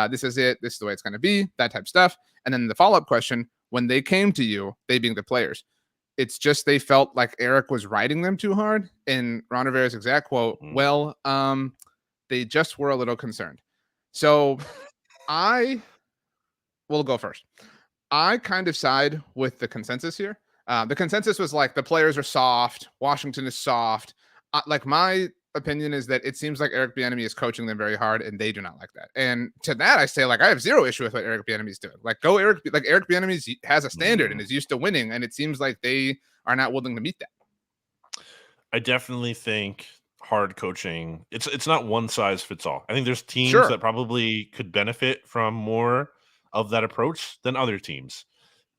this is it. This is the way it's going to be, that type of stuff. And then the follow-up question, when they came to you, they being the players, It's just they felt like Eric was riding them too hard. And Ron Rivera's exact quote, well, they just were a little concerned. So I will go first. I kind of side with the consensus here. The consensus was like the players are soft. Washington is soft. Like my opinion is that it seems like Eric Bieniemy is coaching them very hard, and they do not like that. And to that, I say like I have zero issue with what Eric Bieniemy is doing. Like go Eric. Like Eric Bieniemy has a standard and is used to winning, and it seems like they are not willing to meet that. I definitely think hard coaching. It's not one size fits all. I think there's teams that probably could benefit from more of that approach than other teams.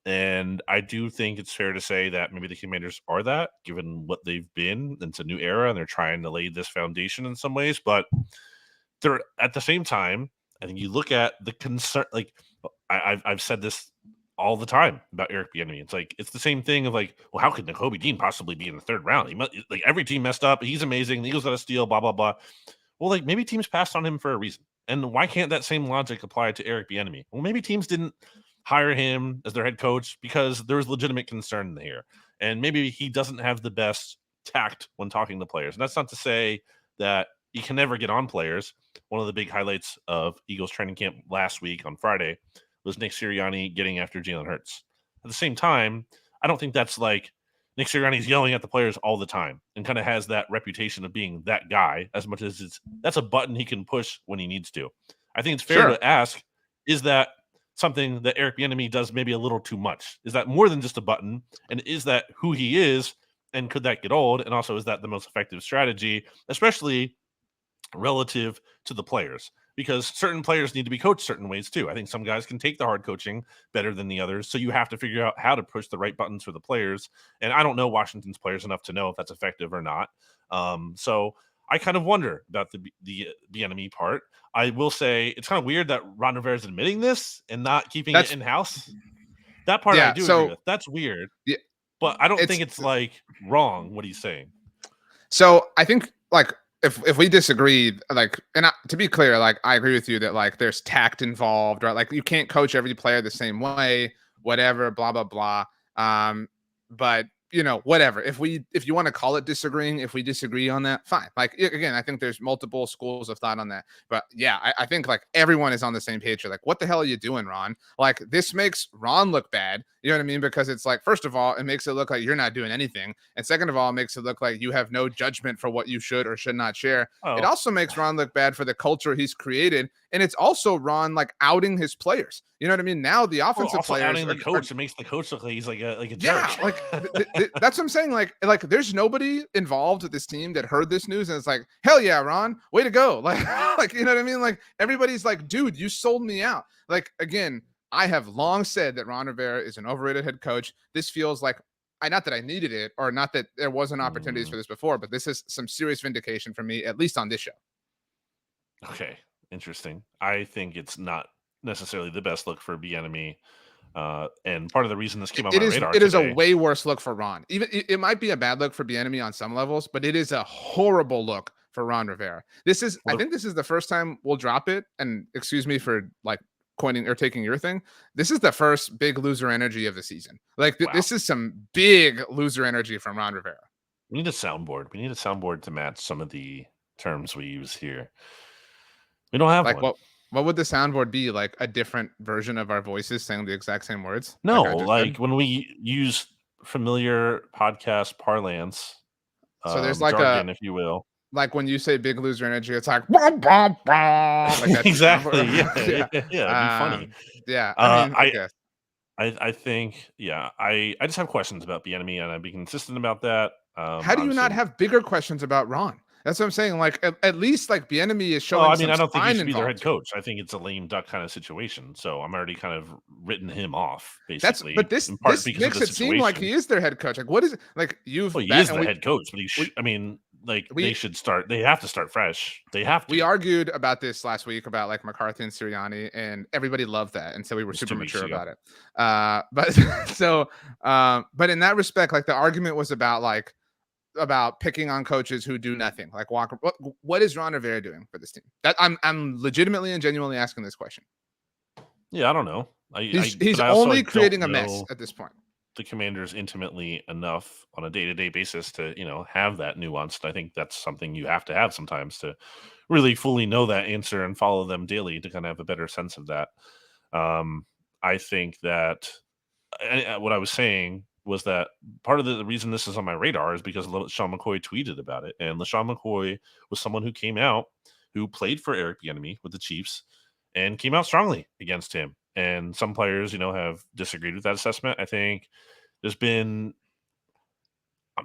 And I do think it's fair to say that maybe the Commanders are that, given what they've been. It's a new era, and they're trying to lay this foundation in some ways. But they're at the same time, I think you look at the concern. Like I've said this all the time about Eric Bieniemy. It's like it's the same thing of like, well, how could Nakobe Dean possibly be in the third round? He must, like every team messed up. He's amazing. The Eagles got a steal. Blah blah blah. Well, like maybe teams passed on him for a reason. And why can't that same logic apply to Eric Bieniemy? Well, maybe teams didn't hire him as their head coach because there was legitimate concern here. And maybe he doesn't have the best tact when talking to players. And that's not to say that he can never get on players. One of the big highlights of Eagles training camp last week on Friday was Nick Sirianni getting after Jalen Hurts. At the same time, I don't think that's like Nick Sirianni's yelling at the players all the time and kind of has that reputation of being that guy as much as that's a button he can push when he needs to. I think it's fair to ask, is that something that Eric Bieniemy does maybe a little too much? Is that more than just a button? And is that who he is? And could that get old? And also, is that the most effective strategy, especially relative to the players? Because certain players need to be coached certain ways too. I think some guys can take the hard coaching better than the others. So you have to figure out how to push the right buttons for the players. And I don't know Washington's players enough to know if that's effective or not. So I kind of wonder about the Bieniemy part. I will say it's kind of weird that Ron Rivera is admitting this and not keeping it in-house. That part I do agree with. That's weird. Yeah, but I don't think it's like wrong what he's saying. So I think like if we disagree, like, and to be clear, like I agree with you that like there's tact involved, right? Like you can't coach every player the same way, whatever, blah blah blah. But you know, whatever. If you want to call it disagreeing, if we disagree on that, fine. Like again, I think there's multiple schools of thought on that. But yeah, I think like everyone is on the same page. You're like, what the hell are you doing, Ron? Like this makes Ron look bad. You know what I mean? Because it's like, first of all, it makes it look like you're not doing anything. And second of all, it makes it look like you have no judgment for what you should or should not share. It also makes Ron look bad for the culture he's created. And it's also Ron like outing his players. You know what I mean? Now the offensive players outing the coach, it makes the coach look like he's like a jerk. Yeah, like that's what I'm saying. Like there's nobody involved with this team that heard this news and it's like, hell yeah, Ron, way to go. Like you know what I mean? Like everybody's like, dude, you sold me out. Like again, I have long said that Ron Rivera is an overrated head coach. This feels like not that I needed it or not that there wasn't opportunities for this before, but this is some serious vindication for me, at least on this show. Okay, interesting. I think it's not necessarily the best look for Bieniemy. And part of the reason this came on my radar it is a way worse look for Ron. Even it might be a bad look for Bieniemy on some levels, but it is a horrible look for Ron Rivera. I think this is the first time we'll drop it. And excuse me for like coining or taking your thing. This is the first big loser energy of the season. Like this is some big loser energy from Ron Rivera. We need a soundboard. We need a soundboard to match some of the terms we use here. We don't have one. What would the soundboard be? Like a different version of our voices saying the exact same words? No, like when we use familiar podcast parlance. So there's like jargon, if you will. Like when you say big loser energy, it's like, bah, bah, bah. Like exactly. Yeah, it'd be funny. Yeah, I guess. I think, yeah, I just have questions about Bieniemy, and I'd be consistent about that. How do you not have bigger questions about Ron? That's what I'm saying. Like at least like Bieniemy is showing. Well, I mean, I don't think he should be their head coach. I think it's a lame duck kind of situation. So I'm already kind of written him off. Basically, but this makes it seem like he is their head coach. Like what is it? Like he is the head coach, but I mean, like they should start. They have to start fresh. They have to. We argued about this last week about like McCarthy and Sirianni, and everybody loved that, and so we were super mature about it. But in that respect, like the argument was about picking on coaches who do nothing. Like Walker, what is Ron Rivera doing for this team? That I'm legitimately and genuinely asking this question. Yeah, I don't know. He's only creating a mess at this point. the Commanders intimately enough on a day-to-day basis to, have that nuance. I think that's something you have to have sometimes to really fully know that answer and follow them daily to kind of have a better sense of that. I think that what I was saying was that part of the reason this is on my radar is because LaShawn McCoy tweeted about it. And LaShawn McCoy was someone who came out, who played for Eric Bieniemy with the Chiefs and came out strongly against him. And some players, have disagreed with that assessment. I think there's been,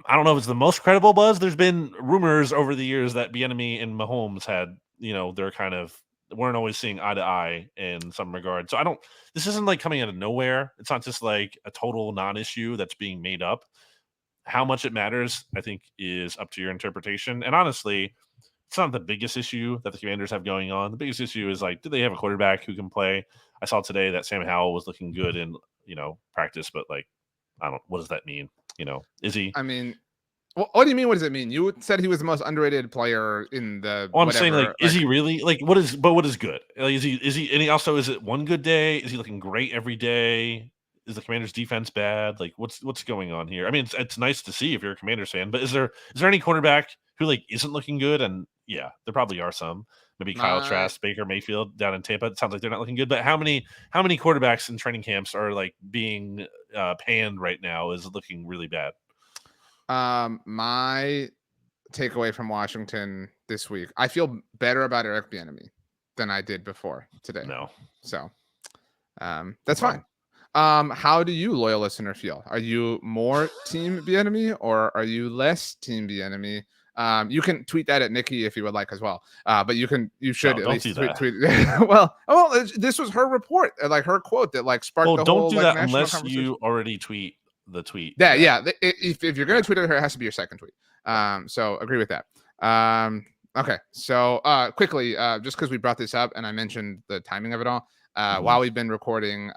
I don't know if it's the most credible buzz. There's been rumors over the years that Bieniemy and Mahomes had, they're kind of weren't always seeing eye to eye in some regard. So this isn't like coming out of nowhere. It's not just like a total non-issue that's being made up. How much it matters, I think, is up to your interpretation. And honestly, it's not the biggest issue that the Commanders have going on. The biggest issue is like, do they have a quarterback who can play? I saw today that Sam Howell was looking good in, practice, but like, what does that mean? Is he? I mean, what do you mean? What does it mean? You said he was the most underrated player in the. Oh, I'm saying like, is he really like what is good? Like, is he? And he also, is it one good day? Is he looking great every day? Is the Commanders' defense bad? Like, what's going on here? I mean, it's nice to see if you're a Commanders fan, but is there any quarterback who like isn't looking good? And yeah, there probably are some. Maybe Kyle Trask, Baker Mayfield down in Tampa. It sounds like they're not looking good. But how many quarterbacks in training camps are like being panned right now is looking really bad? My takeaway from Washington this week, I feel better about Eric Bieniemy than I did before today. No. So that's fine. How do you, loyal listener, feel? Are you more team Bieniemy or are you less team Bieniemy? You can tweet that at Nikki if you would like as well. But you should no, at least tweet. well, this was her report, like her quote that like sparked the don't whole. Do like, that national unless conversation. you already tweet the tweet. Yeah. If you're gonna tweet it, it has to be your second tweet. So agree with that. Okay. So quickly, just because we brought this up and I mentioned the timing of it all, while we've been recording,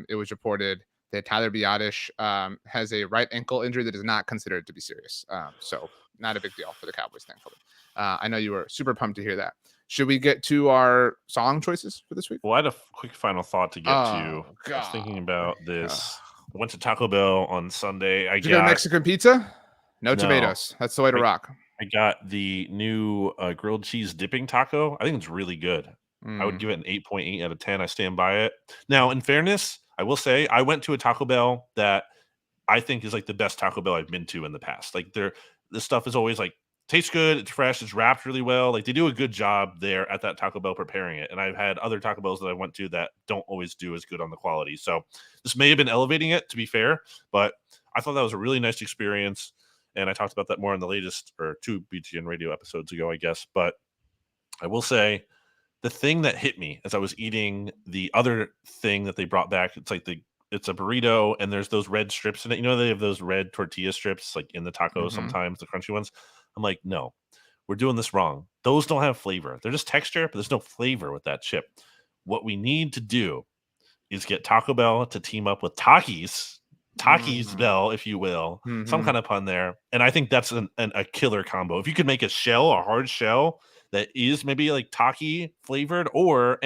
it was reported that Tyler Biadasz has a right ankle injury that is not considered to be serious. So not a big deal for the Cowboys, thankfully. I know you were super pumped to hear that. Should we get to our song choices for this week? Well, I had a quick final thought to get to. God. I was thinking about this. I went to Taco Bell on Sunday. Did you get Mexican pizza? No tomatoes. That's the way to rock. I got the new grilled cheese dipping taco. I think it's really good. I would give it an 8.8 out of 10. I stand by it. Now, in fairness, I will say I went to a Taco Bell that I think is like the best Taco Bell I've been to in the past. Like this stuff is always like tastes good, it's fresh, it's wrapped really well. Like they do a good job there at that Taco Bell preparing it. And I've had other Taco Bells that I went to that don't always do as good on the quality. So this may have been elevating it, to be fair, but I thought that was a really nice experience. And I talked about that more in the latest or 2 BTN radio episodes ago, I guess. But I will say the thing that hit me as I was eating the other thing that they brought back, it's a burrito and there's those red strips in it. They have those red tortilla strips like in the taco sometimes, the crunchy ones. I'm like, no, we're doing this wrong. Those don't have flavor. They're just texture, but there's no flavor with that chip. What we need to do is get Taco Bell to team up with Takis Bell, if you will, some kind of pun there. And I think that's a killer combo. If you could make a hard shell that is maybe like Taki flavored or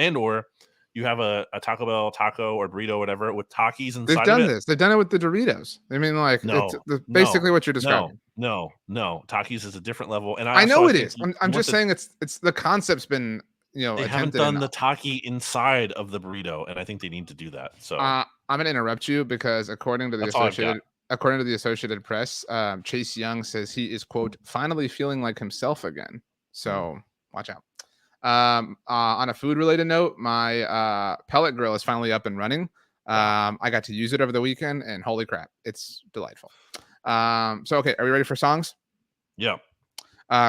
you have a Taco Bell taco or burrito, whatever, with Takis inside. They've done this. They've done it with the Doritos. I mean, like, it's basically what you're describing. No. Takis is a different level. And I know it is. I'm just saying it's the concept's been, they haven't done the Taki inside of the burrito, and I think they need to do that. So I'm going to interrupt you because according to the Associated Press, Chase Young says he is, quote, finally feeling like himself again. So watch out. On a food related note, my pellet grill is finally up and running. I got to use it over the weekend and holy crap, it's delightful. So okay, are we ready for songs? Yeah.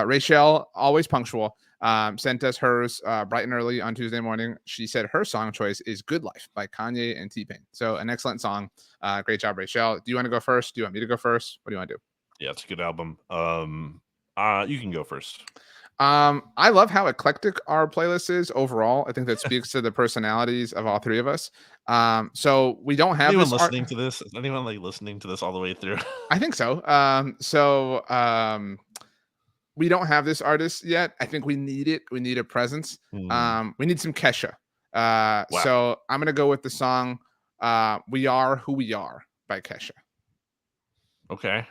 Rachel, always punctual, sent us hers bright and early on Tuesday morning. She said her song choice is Good Life by Kanye and T-Pain. So an excellent song. Great job, Rachel. Do you want to go first? Do you want me to go first? What do you want to do? Yeah, it's a good album. You can go first. I love how eclectic our playlist is overall. I think that speaks to the personalities of all three of us. So we don't have anyone listening to this. Is anyone like listening to this all the way through? I think so. We don't have this artist yet. I think we need it. We need a presence. We need some Kesha. Wow. So I'm gonna go with the song "We Are Who We Are" by Kesha. Okay.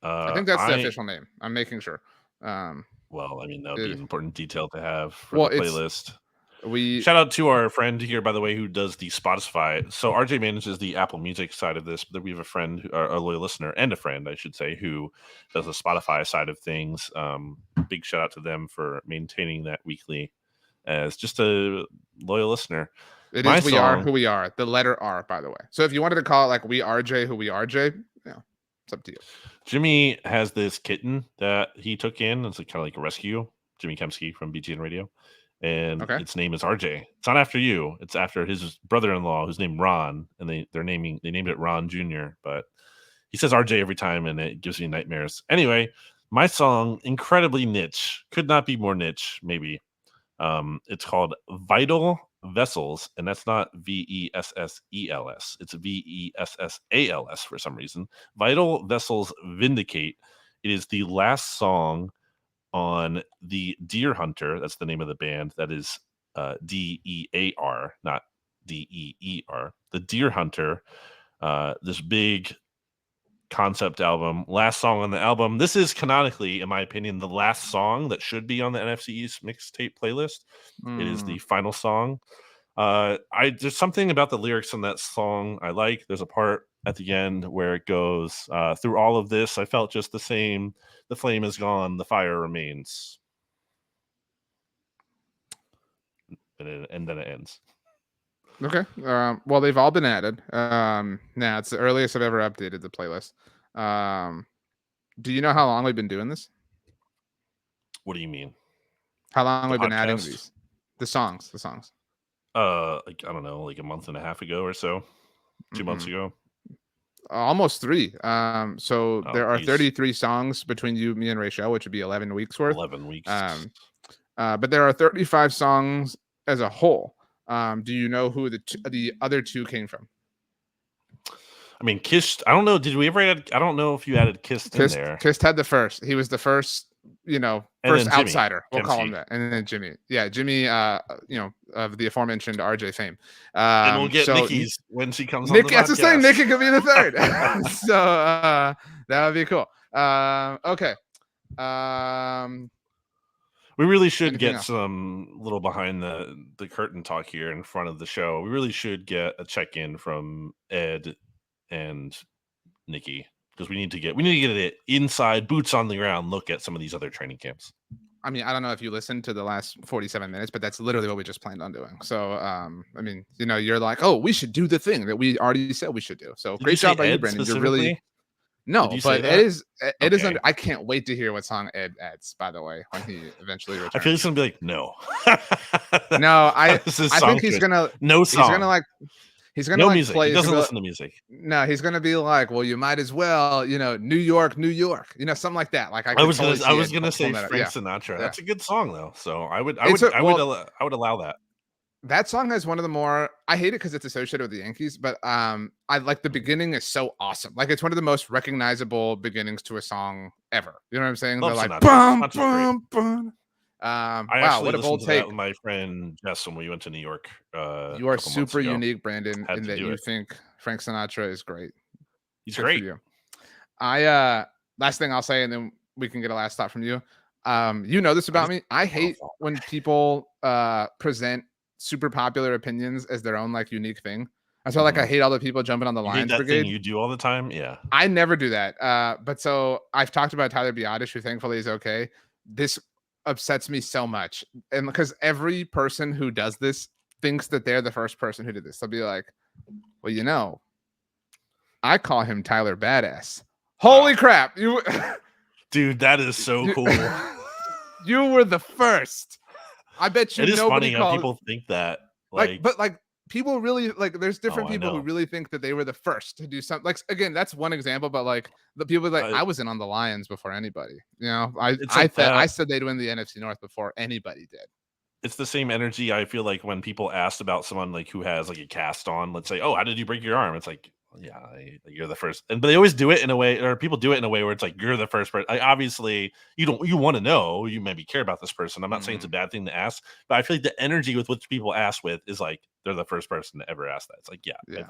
I think that's the official name. I'm making sure. Well, I mean, that would be an important detail to have for Well, the playlist. We Shout out to our friend here, by the way, who does the Spotify. So RJ manages the Apple Music side of this, but we have a friend, a loyal listener, and a friend, I should say, who does the Spotify side of things. Big shout out to them for maintaining that weekly as just a loyal listener. It is We Are Who We Are, the letter R, by the way. So if you wanted to call it like We Are Jay Who We Are Jay, it's up to you. Jimmy has this kitten that he took in. It's kind of like a rescue. Jimmy Kemsky from BGN Radio. And its name is RJ. It's not after you. It's after his brother-in-law, who's named Ron, and they named it Ron Jr. But he says RJ every time, and it gives me nightmares. Anyway, my song, incredibly niche, could not be more niche. Maybe it's called "Vital Vessels," and that's not Vessels. It's Vessals for some reason. "Vital Vessels Vindicate." It is the last song on the Deer Hunter. That's the name of the band. That is DEAR, not DEER. The Deer Hunter, this big concept album, last song on the album. This is canonically, in my opinion, the last song that should be on the NFC East Mixtape playlist. It is the final song. There's something about the lyrics in that song I like. There's a part at the end where it goes, through all of this, I felt just the same. The flame is gone, the fire remains. And then it ends. Okay. Well, they've all been added. Now it's the earliest I've ever updated the playlist. Do you know how long we've been doing this? What do you mean? How long we've been adding these? The songs. Like, I don't know, like a month and a half ago or so. 2 months ago. Almost 3. So there are 33 songs between you, me, and Rachel, which would be 11 weeks worth. 11 weeks. But there are 35 songs as a whole. Do you know who the other 2 came from? I mean, Kiss. I don't know. Did we ever add? I don't know if you added Kiss in there. Kiss had the first. He was the first. First outsider. We'll call him that. And then Jimmy. Yeah, Jimmy. Of the aforementioned RJ fame. And we'll get Nikki's when she comes on the podcast. That's the same. Nikki could be the third. So that would be cool. Okay. We really should get some little behind the curtain talk here in front of the show. We really should get a check-in from Ed and Nikki, because we need to get an inside, boots on the ground look at some of these other training camps. I mean, I don't know if you listened to the last 47 minutes, but that's literally what we just planned on doing. So, I mean, you're like, oh, we should do the thing that we already said we should do. So great job by you, Brandon. You're really... No, but Ed is under. I can't wait to hear what song Ed adds, by the way, when he eventually returns. I feel he's gonna be like, no. No, I think he's gonna He's gonna no like music. play. He doesn't listen to music. No, he's gonna be like, well, you might as well, New York, something like that. Like I was gonna say Frank Sinatra. Yeah. That's a good song though. So I would allow that. That song has one of the more, I hate it because it's associated with the Yankees, but I like the beginning is so awesome. Like it's one of the most recognizable beginnings to a song ever. You know what I'm saying? Love They're like, bum, bum, bum. Wow, what a bold take. With my friend Jess when we went to New York. You are super unique, Brandon, in that you think Frank Sinatra is great. He's great. Last thing I'll say, and then we can get a last thought from you. You know this about me. I hate when people present super popular opinions as their own like unique thing. I feel like I hate all the people jumping on the Lions Brigade. Thing you do all the time. Yeah, I never do that. But so I've talked about Tyler Biadasz, who thankfully is okay. This upsets me so much, and because every person who does this thinks that they're the first person who did this. They'll be like, well, I call him Tyler Badass. Holy crap, you dude, that is so cool. You were the first. I bet you. It is funny how people think that. But people really like. There's different people who really think that they were the first to do something. Like again, that's one example. But like the people like I was in on the Lions before anybody. I said they'd win the NFC North before anybody did. It's the same energy I feel like when people asked about someone like who has like a cast on. Let's say, oh, how did you break your arm? It's like, yeah, you're the first, but they always do it in a way, or people do it in a way where it's like you're the first person. Obviously, you want to know, you maybe care about this person. I'm not saying it's a bad thing to ask, but I feel like the energy with which people ask with is like they're the first person to ever ask that. It's like,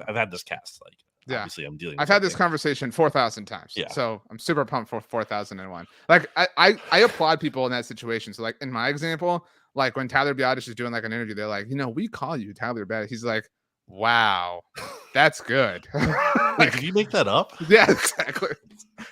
I've had this cast. Like, obviously, I'm dealing. I've had this conversation 4,000 times. Yeah. So I'm super pumped for 4,001. Like I applaud people in that situation. So like in my example, like when Tyler Biadasz is doing like an interview, they're like, we call you Tyler Biadasz. He's like, wow, that's good. Wait, did you make that up? Yeah, exactly.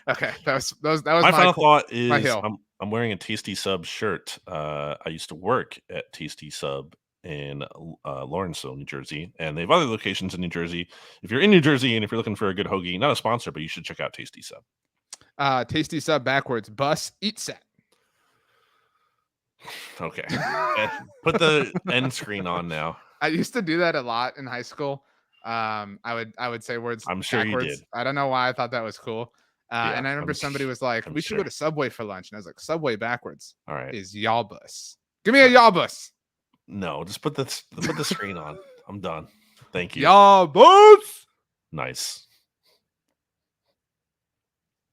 Okay, that was my final thought is hill. I'm wearing a Tasty Sub shirt. I used to work at Tasty Sub in Lawrenceville, New Jersey, and they have other locations in New Jersey. If you're in New Jersey and if you're looking for a good hoagie, not a sponsor, but you should check out Tasty Sub. Tasty Sub backwards, bus eat set. Okay, put the end screen on now. I used to do that a lot in high school. I would say words. I'm sure backwards. you did. I don't know why I thought that was cool. And I remember somebody was like, "We should go to Subway for lunch," and I was like, "Subway backwards, all right, is y'all bus. Give me a y'all bus." No, just put the screen on. I'm done. Thank you. Y'all bus. Nice.